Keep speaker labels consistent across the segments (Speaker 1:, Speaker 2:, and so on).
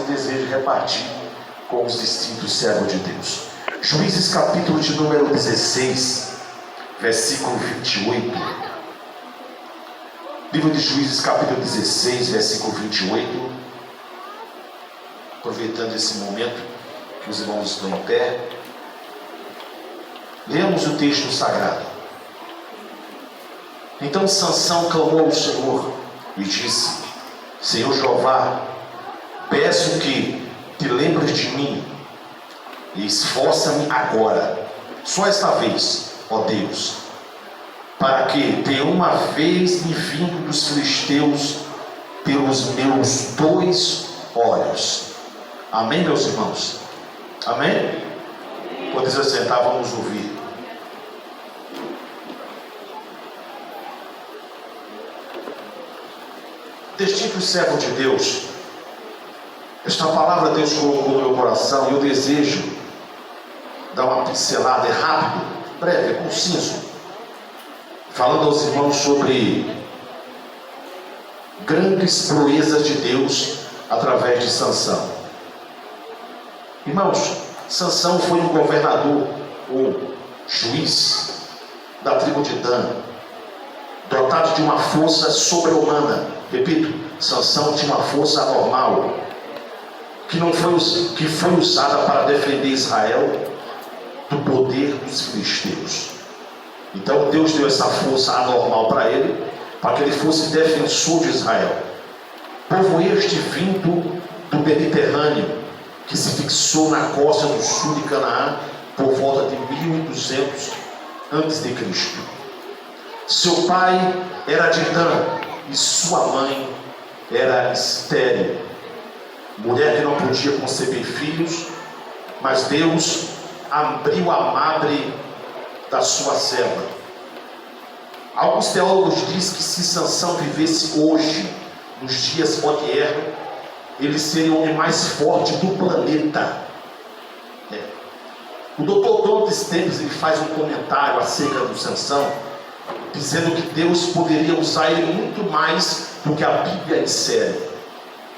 Speaker 1: desejo repartir com os distintos servos de Deus. Juízes capítulo de número 16, versículo 28. Livro de Juízes capítulo 16, versículo 28. Aproveitando esse momento que os irmãos estão em pé, leamos o texto sagrado. Então Sansão clamou ao Senhor e disse: Senhor Jeová, peço que te lembres de mim e esforça-me agora, só esta vez, ó Deus, para que de uma vez me vingue dos filisteus pelos meus 2 olhos. Amém, meus irmãos? Amém? Podem se sentar, vamos ouvir. Distinto servo de Deus, esta palavra Deus colocou no meu coração e eu desejo dar uma pincelada, é rápido, breve, é conciso, falando aos irmãos sobre grandes proezas de Deus através de Sansão. Irmãos, Sansão foi um governador ou juiz da tribo de Dan, dotado de uma força sobre-humana. Repito, Sansão tinha uma força anormal que foi usada para defender Israel do poder dos filisteus. Então Deus deu essa força anormal para ele, para que ele fosse defensor de Israel. Povo este vindo do Mediterrâneo, que se fixou na costa do sul de Canaã por volta de 1200 a.C. Seu pai era de Dan e sua mãe era estéril, mulher que não podia conceber filhos, mas Deus abriu a madre da sua serva. Alguns teólogos dizem que se Sansão vivesse hoje, nos dias modernos, ele seria o homem mais forte do planeta. O Dr. Don Stevens, ele faz um comentário acerca do Sansão, dizendo que Deus poderia usar ele muito mais do que a Bíblia insere,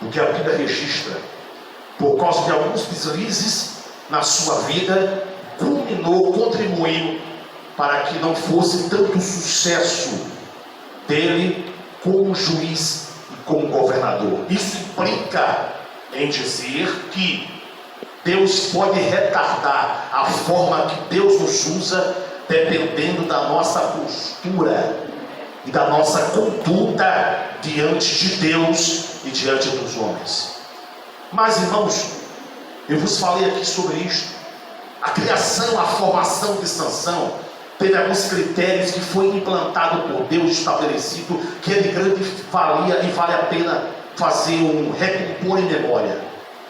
Speaker 1: do que a Bíblia registra. Por causa de alguns deslizes na sua vida, contribuiu para que não fosse tanto sucesso dele como juiz e como governador. Isso implica em dizer que Deus pode retardar a forma que Deus nos usa, dependendo da nossa postura e da nossa conduta diante de Deus e diante dos homens. Mas, irmãos, eu vos falei aqui sobre isto. A criação, a formação de Sansão teve alguns critérios que foi implantado por Deus, estabelecido, que é de grande valia e vale a pena fazer um recompor em memória.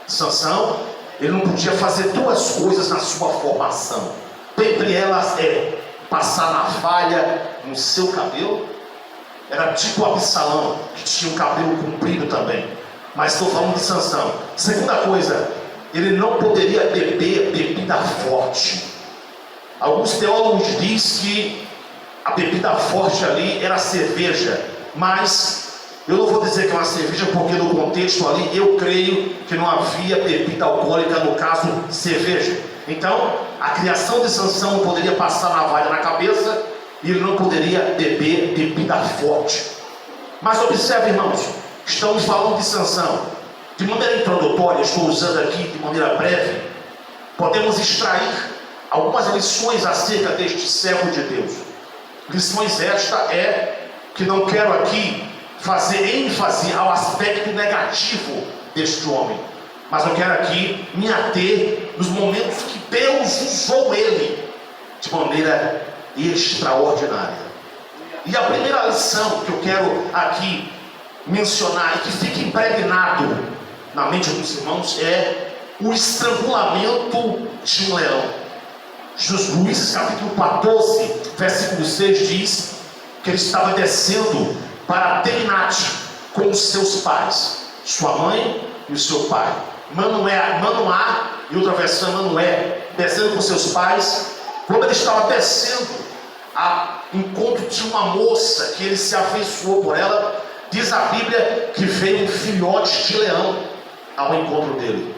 Speaker 1: Sansão, ele não podia fazer 2 coisas na sua formação. Dentre elas é passar navalha no seu cabelo. Era tipo Absalão, que tinha um cabelo comprido também. Mas estou falando de Sansão. Segunda coisa, ele não poderia beber bebida forte. Alguns teólogos dizem que a bebida forte ali era cerveja, mas eu não vou dizer que é uma cerveja, porque no contexto ali eu creio que não havia bebida alcoólica, no caso cerveja. Então a criação de Sansão não poderia passar navalha na cabeça e ele não poderia beber bebida forte. Mas observe, irmãos, estamos falando de Sansão. De maneira introdutória, estou usando aqui de maneira breve, podemos extrair algumas lições acerca deste servo de Deus. Lições esta é que não quero aqui fazer ênfase ao aspecto negativo deste homem, mas eu quero aqui me ater nos momentos que Deus usou ele de maneira extraordinária. E a primeira lição que eu quero aqui mencionar e que fica impregnado na mente dos irmãos é o estrangulamento de um leão. Juízes capítulo 14, versículo 6 diz que ele estava descendo para Teminate com os seus pais, sua mãe e o seu pai. Manoá, e outra versão Manoé, descendo com seus pais. Quando ele estava descendo a encontro de uma moça que ele se afeiçoou por ela, diz a Bíblia que veio um filhote de leão ao encontro dele.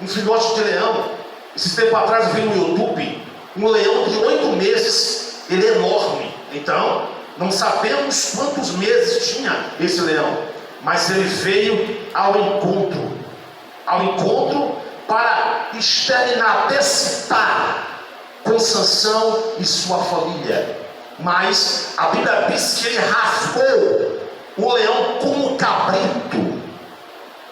Speaker 1: Um filhote de leão. Esse tempo atrás eu vi no YouTube um leão de 8 meses. Ele é enorme. Então, não sabemos quantos meses tinha esse leão, mas ele veio ao encontro para exterminar, descitar com Sansão e sua família. Mas a Bíblia diz que ele rasgou o leão como um cabrito,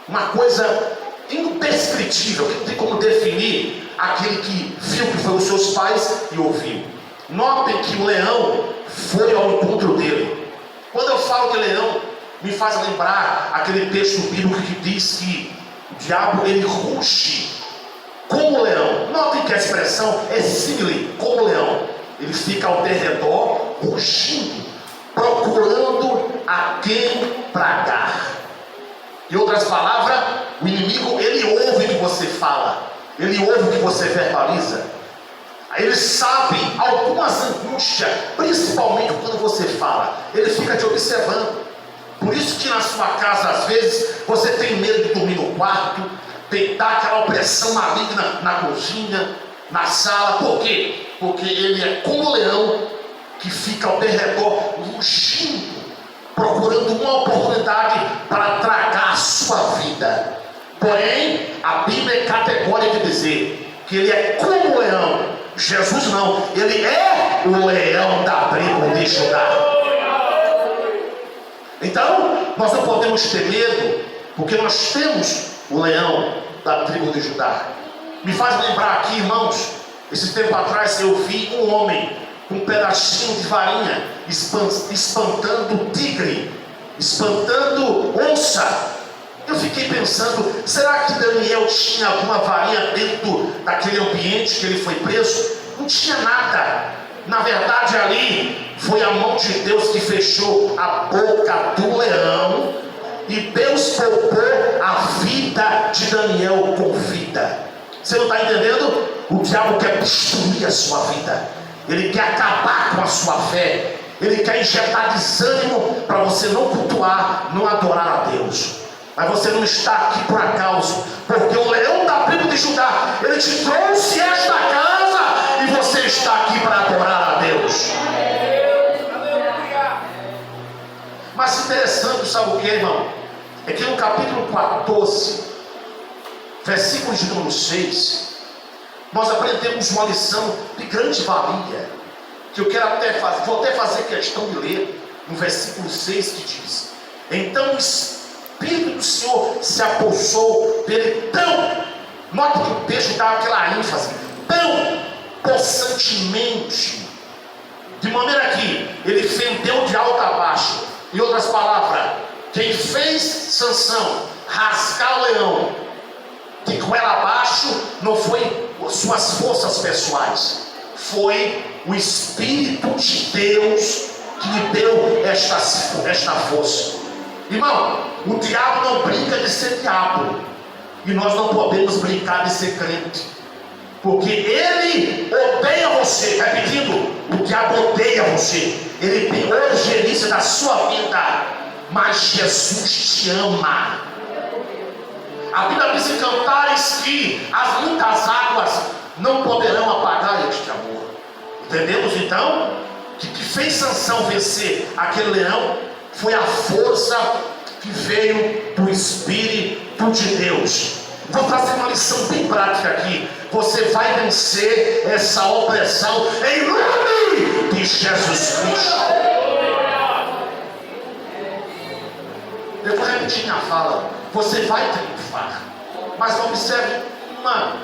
Speaker 1: uma coisa indescritível, que não tem como definir aquele que viu que foi os seus pais e ouviu. Notem que o leão foi ao encontro dele. Quando eu falo de leão, me faz lembrar aquele texto bíblico que diz que o diabo ele ruge como o leão. Notem que a expressão é símile, como o leão. Ele fica ao derredor, rugindo, procurando a quem tragar. Em outras palavras, o inimigo ele ouve o que você fala, ele ouve o que você verbaliza. Ele sabe algumas angústias, principalmente quando você fala. Ele fica te observando. Por isso que na sua casa, às vezes, você tem medo de dormir no quarto, dá aquela opressão maligna na cozinha, na sala. Por quê? Porque ele é como o leão que fica ao derredor, rugindo, procurando uma oportunidade para tragar a sua vida. Porém, a Bíblia é categórica de dizer que ele é como o leão. Jesus não, ele é o leão da tribo de Judá. Então, nós não podemos ter medo, porque nós temos o leão da tribo de Judá. Me faz lembrar aqui, irmãos, esse tempo atrás eu vi um homem com um pedacinho de varinha espantando tigre, espantando onça. Eu fiquei pensando, será que Daniel tinha alguma varinha dentro daquele ambiente que ele foi preso? Não tinha nada. Na verdade ali foi a mão de Deus que fechou a boca do leão, e Deus poupou a vida de Daniel com vida. Você não está entendendo? O diabo quer destruir a sua vida, ele quer acabar com a sua fé, ele quer injetar desânimo para você não cultuar, não adorar a Deus. Mas você não está aqui por acaso, porque o leão da tribo de Judá, ele te trouxe esta casa, e você está aqui para adorar a Deus. Mas interessante, sabe o que, irmão? É que no capítulo 14, versículo de número 6, nós aprendemos uma lição de grande valia, que eu quero até fazer, vou até fazer questão de ler, no versículo 6, que diz: então o Espírito do Senhor se apossou dele tão, note que o texto dá aquela ênfase, tão possantemente, de maneira que ele fendeu de alto a baixo. Em outras palavras, quem fez Sansão rasgar o leão de goela abaixo não foi suas forças pessoais, foi o Espírito de Deus que lhe deu esta força. Irmão, o diabo não brinca de ser diabo, e nós não podemos brincar de ser crente, porque ele odeia você. Repetindo, o diabo odeia você, ele tem urgência da sua vida, mas Jesus te ama. A Bíblia diz em Cantares que as muitas águas não poderão apagar este amor. Entendemos então que fez Sansão vencer aquele leão foi a força que veio do Espírito de Deus. Vou trazer uma lição bem prática aqui. Você vai vencer essa opressão em nome de Jesus Cristo. Eu vou repetir minha fala. Você vai triunfar. Mas observe uma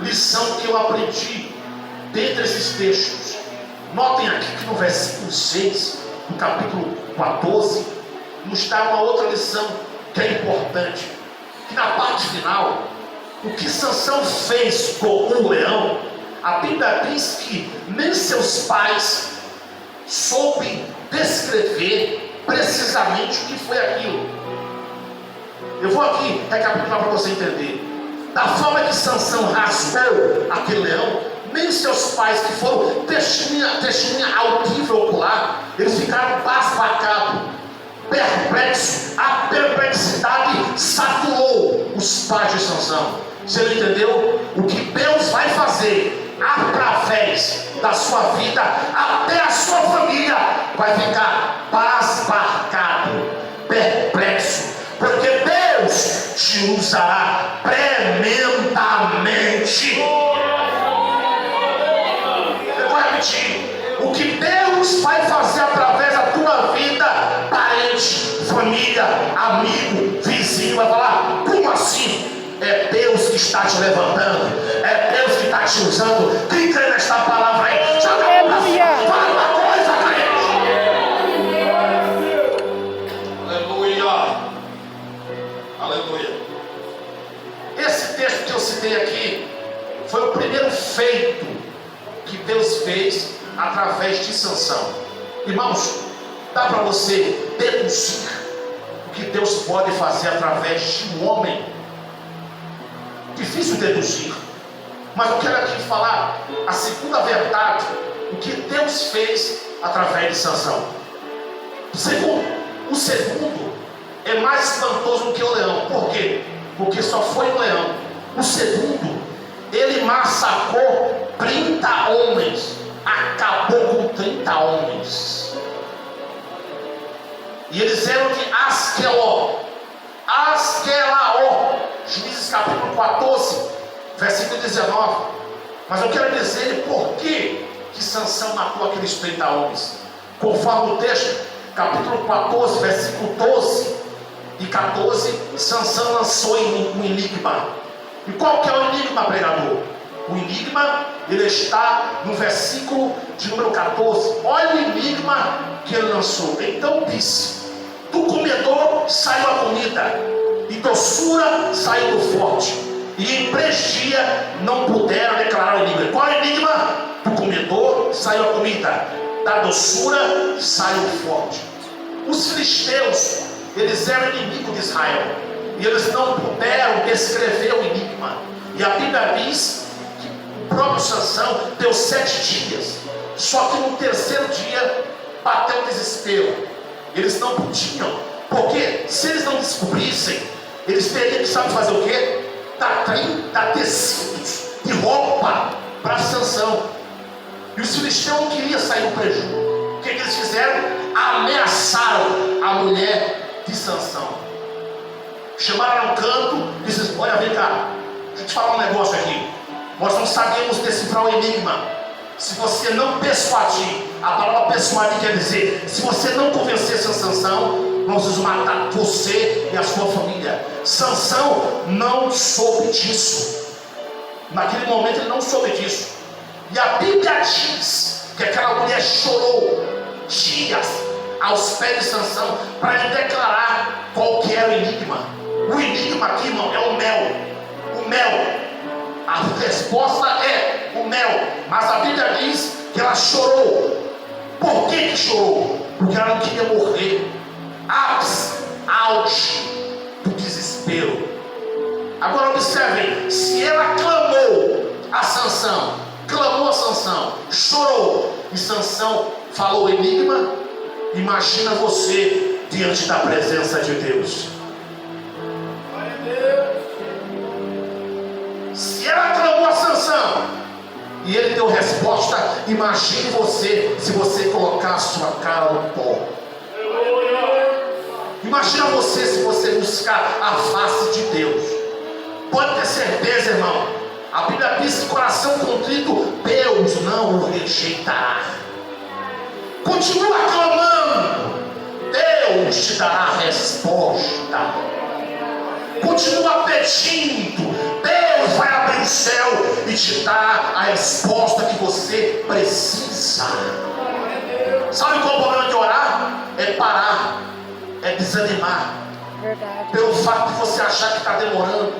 Speaker 1: lição que eu aprendi dentre esses textos. Notem aqui que no versículo 6, no capítulo 14, nos dá uma outra lição que é importante. Que na parte final, o que Sansão fez com o leão, a Bíblia diz que nem seus pais soube descrever precisamente o que foi aquilo. Eu vou aqui recapitular para você entender. Da forma que Sansão rasgou aquele leão, nem seus pais, que foram testemunha audível ocular, eles ficaram basbacados, perplexos. A perplexidade saturou os pais de Sansão. Você não entendeu? O que Deus vai fazer através da sua vida, até a sua família vai ficar pasmado, perplexo, porque Deus te usará tremendamente. Eu vou repetir: o que Deus vai fazer através da tua vida, parente, família, amigo, vizinho, vai falar: como assim? É Deus que está te levantando, é Deus que está te usando. Quem crê nesta palavra aí? Joga a mão, fala uma coisa, crente. Aleluia, aleluia. Esse texto que eu citei aqui foi o primeiro feito que Deus fez através de Sansão. Irmãos, dá para você deduzir o que Deus pode fazer através de um homem? Difícil deduzir, mas eu quero aqui falar a segunda verdade, o que Deus fez através de Sansão. O segundo é mais espantoso do que o leão. Por quê? Porque só foi um leão. O segundo, ele massacrou 30 homens, acabou com 30 homens, e eles eram de Asqueló. Juízes capítulo 14, versículo 19. Mas eu quero dizer por que Sansão matou aqueles 30 homens. Conforme o texto, capítulo 14, versículo 12 e 14, Sansão lançou um enigma. E qual que é o enigma, pregador? O enigma, ele está no versículo de número 14. Olha o enigma que ele lançou. Então disse: do comedor saiu a comida, e doçura saiu do forte, e em 3 dias não puderam declarar o enigma. Qual é o enigma? Do comedor saiu a comida, da doçura saiu o forte. Os filisteus, eles eram inimigos de Israel, e eles não puderam descrever o enigma. E a Bíblia diz que o próprio Sansão deu 7 dias, só que no 3º dia bateu o desespero. Eles não podiam, porque se eles não descobrissem, eles teriam que, sabe fazer o quê? Dar tecidos de roupa para Sansão. E os filisteus não queriam sair do prejuízo. O que eles fizeram? Ameaçaram a mulher de Sansão. Chamaram no canto e disseram: olha, vem cá, deixa eu te falar um negócio aqui. Nós não sabemos decifrar o enigma. Se você não persuadir, a palavra persuadir quer dizer, se você não convencer Sansão, nós vamos matar você e a sua família. Sansão não soube disso. Naquele momento ele não soube disso. E a Bíblia diz que aquela mulher chorou dias aos pés de Sansão para lhe declarar qual que era o enigma. O enigma aqui, irmão, é o mel. O mel. A resposta é o mel. Mas a Bíblia diz que ela chorou. Por que chorou? Porque ela não queria morrer. Auge do desespero. Agora observem: se ela clamou a Sansão, chorou, e Sansão falou o enigma, imagina você diante da presença de Deus. Se ela clamou a Sansão e ele deu resposta, imagine você se você colocar a sua cara no pó. Imagina você se você buscar a face de Deus. Pode ter certeza, irmão, a Bíblia diz que coração contrito Deus não o rejeitará. Continua clamando, Deus te dará a resposta. Continua pedindo, Deus vai abrir o céu e te dar a resposta que você precisa. Sabe qual é o problema de orar? É parar, é desanimar. Verdade. Pelo fato de você achar que está demorando.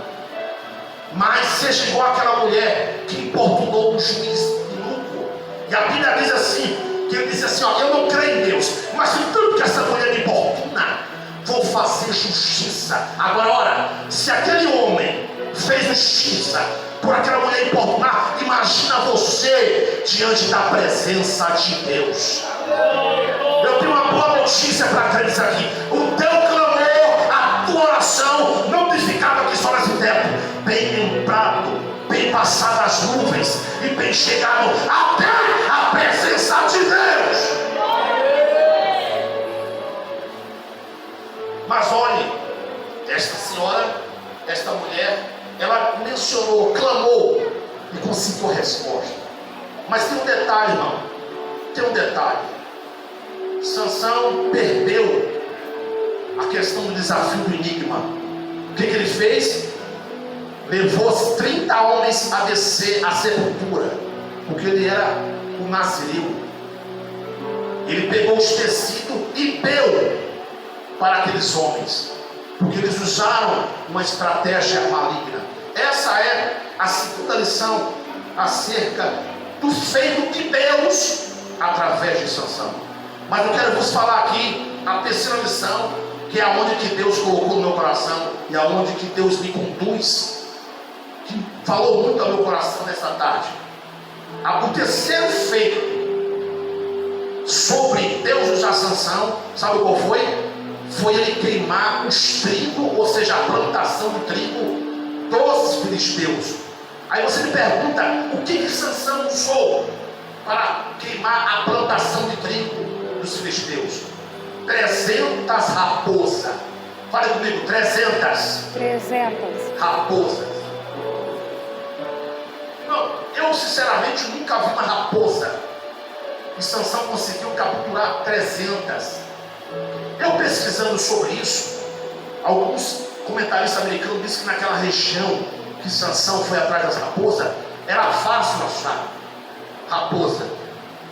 Speaker 1: Mas seja igual aquela mulher que importunou o juiz iníquo. E a Bíblia diz assim, que ele disse assim: ó, eu não creio em Deus, mas de tudo que essa mulher me importuna, vou fazer justiça. Agora, ora, se aquele homem fez justiça por aquela mulher importunar, imagina você diante da presença de Deus. Eu tenho uma boa notícia para crentes aqui: o teu clamor, a tua oração não tem ficado aqui só nesse tempo, bem entrado, bem passado as nuvens e bem chegado até a presença de Deus. Mas olhe, esta senhora, esta mulher, ela mencionou, clamou e conseguiu a resposta. Mas tem um detalhe, irmão, tem um detalhe. Sansão perdeu a questão do desafio do enigma. O que ele fez? Levou 30 homens a descer a sepultura, porque ele era um nazireu. Ele pegou os tecidos e deu para aqueles homens, porque eles usaram uma estratégia maligna. Essa é a segunda lição acerca do feito de Deus através de Sansão. Mas eu quero vos falar aqui a terceira lição, que é aonde que Deus colocou no meu coração e aonde que Deus me conduz, que falou muito ao meu coração nessa tarde. O terceiro feito sobre Deus usar Sansão, sabe qual foi? Foi ele queimar os trigo, ou seja, a plantação do trigo dos filisteus. Aí você me pergunta, o que Sansão usou para queimar a plantação de trigo dos filisteus? 300 raposas. Fale comigo, 300 raposas. Não, eu sinceramente nunca vi uma raposa, e Sansão conseguiu capturar 300. Eu pesquisando sobre isso, alguns comentaristas americanos dizem que naquela região que Sansão foi atrás das raposas, era fácil achar raposa.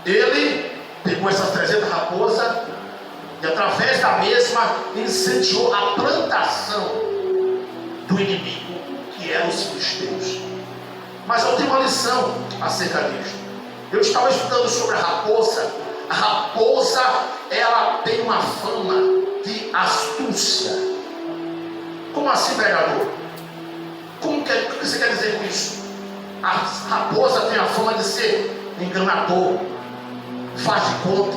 Speaker 1: Ele pegou essas 300 raposas e através da mesma incendiou a plantação do inimigo, que eram os filisteus. Mas eu tenho uma lição acerca disso. Eu estava estudando sobre a raposa. A raposa, ela tem uma fama de astúcia. Como assim, pregador? O que você quer dizer com isso? A raposa tem a fama de ser enganador, faz de conta,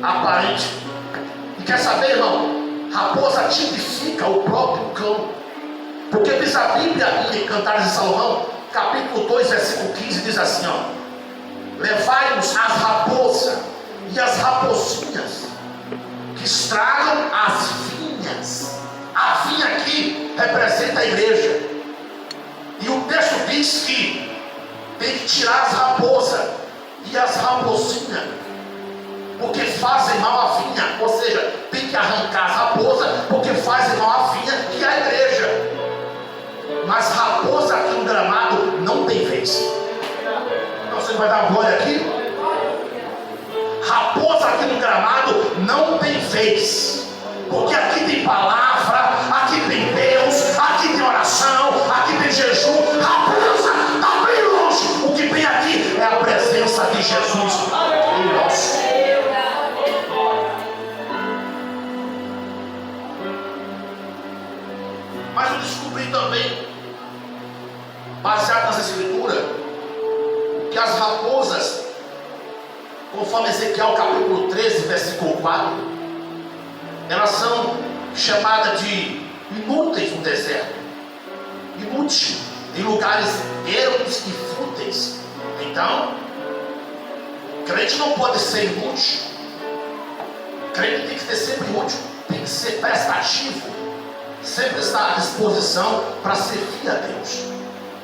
Speaker 1: aparente. E quer saber, irmão? Raposa tipifica o próprio cão. Porque diz a Bíblia em Cantares de Salomão, capítulo 2, versículo 15, diz assim, ó: levai-nos as raposas e as raposinhas que estragam as vinhas. A vinha aqui representa a igreja. E o texto diz que tem que tirar as raposas e as raposinhas, porque fazem mal à vinha. Ou seja, tem que arrancar as raposas, porque fazem mal à vinha, que é a igreja. Mas raposa aqui no Gramado não tem vez. Então você vai dar glória aqui? Raposa aqui no Gramado não tem vez, porque aqui tem palavra, aqui tem Deus, aqui tem oração, aqui tem jejum. Raposa está bem longe. O que tem aqui é a presença de Jesus em nós. Mas eu descobri também, baseado nessa escritura, que as raposas, conforme Ezequiel capítulo 13, versículo 4, elas são chamadas de inúteis no deserto. Inútil em lugares ermos e fúteis. Então, crente não pode ser inútil. Crente tem que ser sempre útil, tem que ser prestativo, sempre estar à disposição para servir a Deus.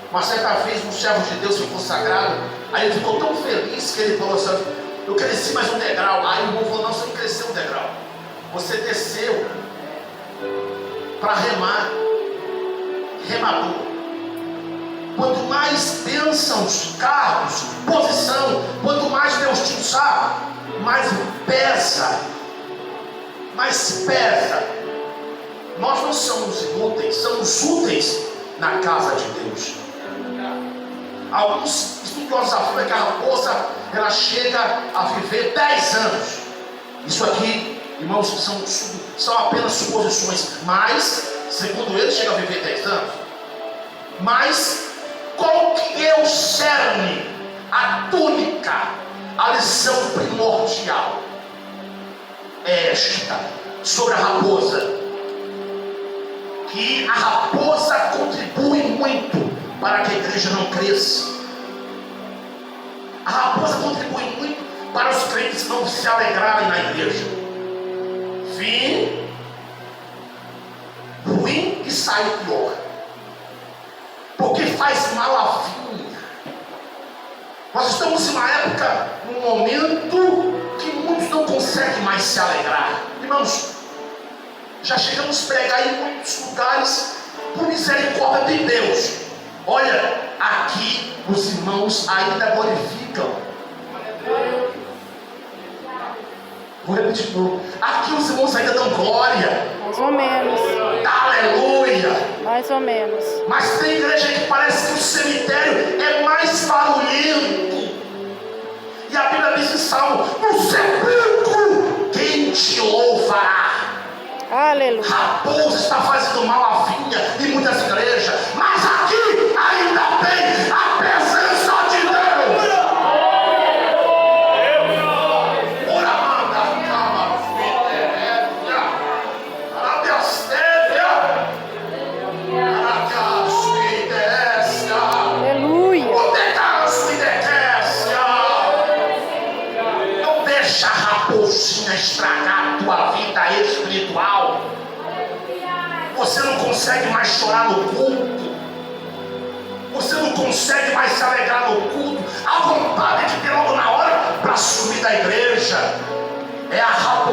Speaker 1: Uma certa vez um servo de Deus foi consagrado, aí ele ficou tão feliz que ele falou assim: eu cresci mais um degrau. Aí o irmão falou: não, você não cresceu um degrau, você desceu para remar. Remador. Quanto mais bênçãos, cargos, posição, quanto mais Deus te usar, mais pesa. Mais pesa. Nós não somos inúteis, somos úteis na casa de Deus. Alguns estudiosos afirmam que a raposa, ela chega a viver 10 anos. Isso aqui, irmãos, são apenas suposições, mas segundo ele chega a viver 10 anos. Mas qual que é o cerne, a túnica, a lição primordial? É esta, sobre a raposa: que a raposa contribui muito para que a igreja não cresça. A raposa contribui muito para os crentes não se alegrarem na igreja. Fim ruim e sai pior, porque faz mal à vinha. Nós estamos em uma época, num momento que muitos não conseguem mais se alegrar. Irmãos, já chegamos a pregar em muitos lugares por misericórdia de Deus. Olha, aqui os irmãos ainda glorificam. Vou repetir de novo. Aqui os irmãos ainda dão glória.
Speaker 2: Mais ou menos.
Speaker 1: Aleluia.
Speaker 2: Mais ou menos.
Speaker 1: Mas tem igreja que parece que o cemitério é mais barulhento. E a Bíblia diz em Salmo: no sepulcro quem te louvará.
Speaker 2: Aleluia.
Speaker 1: Raposa está fazendo mal à vinha em muitas igrejas, mas aqui ainda tem a presença de Deus. Ora manda cama fidelia, arabiastévia, aracasuidécia,
Speaker 2: Aleluia.
Speaker 1: odecasuidécia. Não deixa a raposinha estragar a tua vida espiritual. Você não consegue mais chorar no culto. Você não consegue mais se alegrar no culto. A vontade de ter logo na hora para subir da igreja. É a raposa.